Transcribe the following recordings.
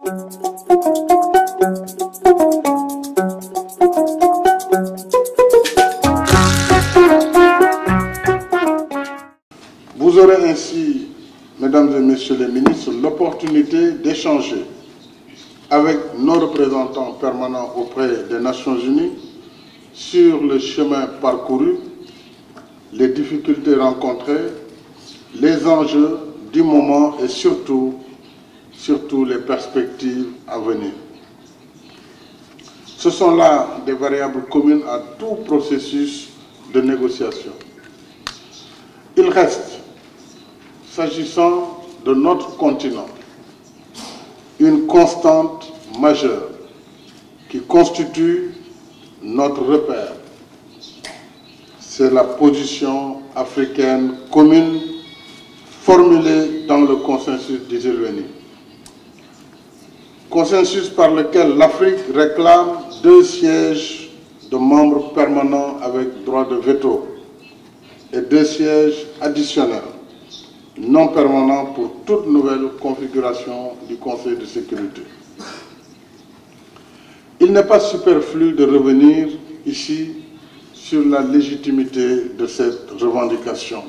Vous aurez ainsi, mesdames et messieurs les ministres, l'opportunité d'échanger avec nos représentants permanents auprès des Nations Unies sur le chemin parcouru, les difficultés rencontrées, les enjeux du moment et surtout les perspectives à venir. Ce sont là des variables communes à tout processus de négociation. Il reste, s'agissant de notre continent, une constante majeure qui constitue notre repère. C'est la position africaine commune formulée dans le consensus d'Isilweni. Consensus par lequel l'Afrique réclame 2 sièges de membres permanents avec droit de veto et 2 sièges additionnels non permanents pour toute nouvelle configuration du Conseil de sécurité. Il n'est pas superflu de revenir ici sur la légitimité de cette revendication.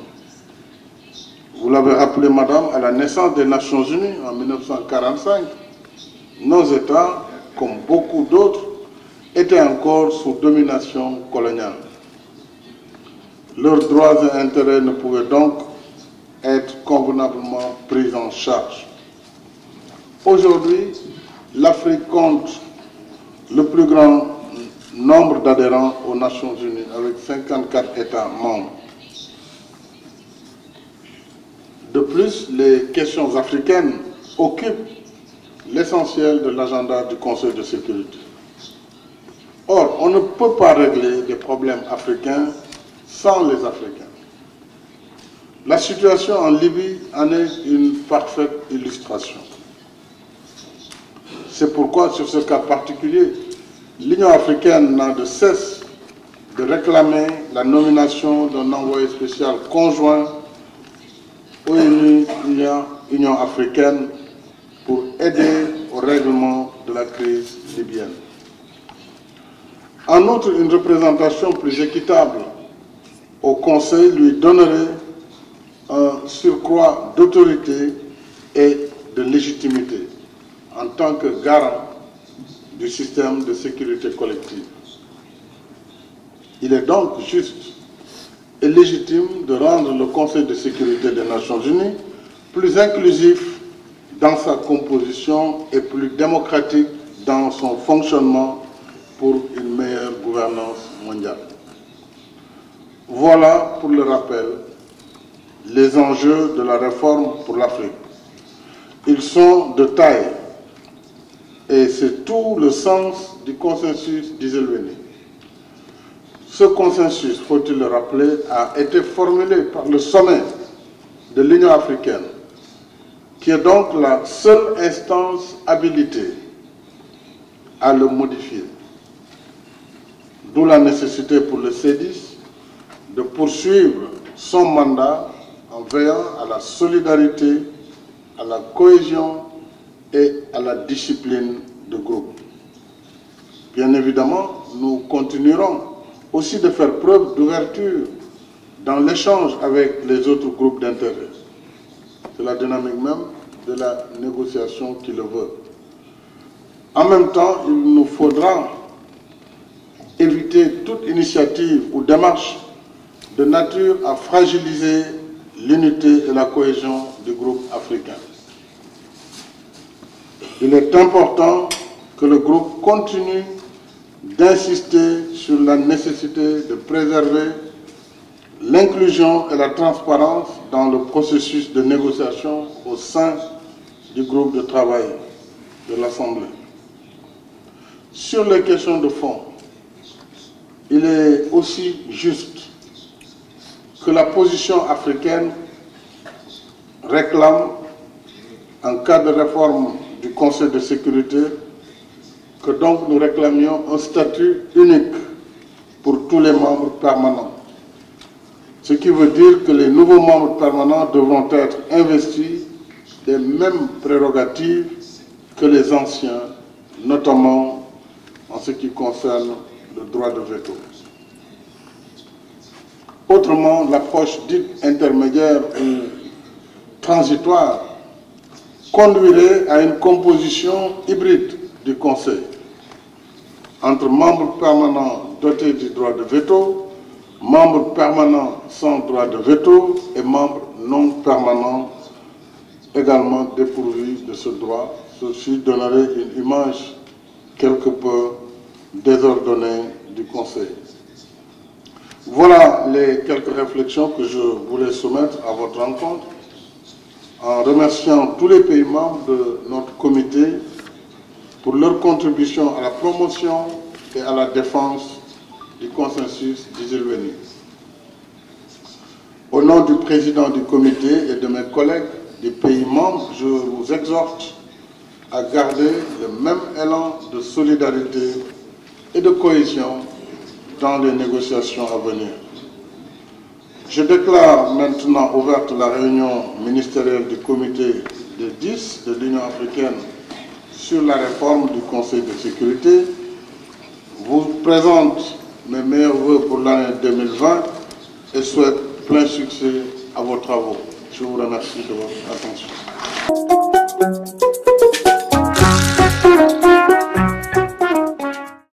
Vous l'avez rappelé, madame, à la naissance des Nations Unies en 1945, nos États, comme beaucoup d'autres, étaient encore sous domination coloniale. Leurs droits et intérêts ne pouvaient donc être convenablement pris en charge. Aujourd'hui, l'Afrique compte le plus grand nombre d'adhérents aux Nations Unies, avec 54 États membres. De plus, les questions africaines occupent l'essentiel de l'agenda du Conseil de sécurité. Or, on ne peut pas régler des problèmes africains sans les Africains. La situation en Libye en est une parfaite illustration. C'est pourquoi, sur ce cas particulier, l'Union africaine n'a de cesse de réclamer la nomination d'un envoyé spécial conjoint ONU-Union africaine pour aider au règlement de la crise libyenne. En outre, une représentation plus équitable au Conseil lui donnerait un surcroît d'autorité et de légitimité en tant que garant du système de sécurité collective. Il est donc juste et légitime de rendre le Conseil de sécurité des Nations Unies plus inclusif dans sa composition et plus démocratique dans son fonctionnement pour une meilleure gouvernance mondiale. Voilà, pour le rappel, les enjeux de la réforme pour l'Afrique. Ils sont de taille et c'est tout le sens du consensus d'Isilweni. Ce consensus, faut-il le rappeler, a été formulé par le sommet de l'Union africaine, qui est donc la seule instance habilitée à le modifier. D'où la nécessité pour le C10 de poursuivre son mandat en veillant à la solidarité, à la cohésion et à la discipline de groupe. Bien évidemment, nous continuerons aussi de faire preuve d'ouverture dans l'échange avec les autres groupes d'intérêt. C'est la dynamique même de la négociation qui le veut. En même temps, il nous faudra éviter toute initiative ou démarche de nature à fragiliser l'unité et la cohésion du groupe africain. Il est important que le groupe continue d'insister sur la nécessité de préserver l'inclusion et la transparence dans le processus de négociation au sein du groupe de travail de l'Assemblée. Sur les questions de fond, il est aussi juste que la position africaine réclame, en cas de réforme du Conseil de sécurité, que donc nous réclamions un statut unique pour tous les membres permanents. Ce qui veut dire que les nouveaux membres permanents devront être investis des mêmes prérogatives que les anciens, notamment en ce qui concerne le droit de veto. Autrement, l'approche dite intermédiaire ou transitoire conduirait à une composition hybride du Conseil, entre membres permanents dotés du droit de veto, membres permanents sans droit de veto et membres non permanents également dépourvus de ce droit. Ceci donnerait une image quelque peu désordonnée du Conseil. Voilà les quelques réflexions que je voulais soumettre à votre rencontre, en remerciant tous les pays membres de notre comité pour leur contribution à la promotion et à la défense du consensus d'Isylveni. Au nom du président du comité et de mes collègues des pays membres, je vous exhorte à garder le même élan de solidarité et de cohésion dans les négociations à venir. Je déclare maintenant ouverte la réunion ministérielle du comité de 10 de l'Union africaine sur la réforme du Conseil de sécurité. Je vous présente mes meilleurs vœux pour l'année 2020 et souhaite plein succès à vos travaux. Je vous remercie de votre attention.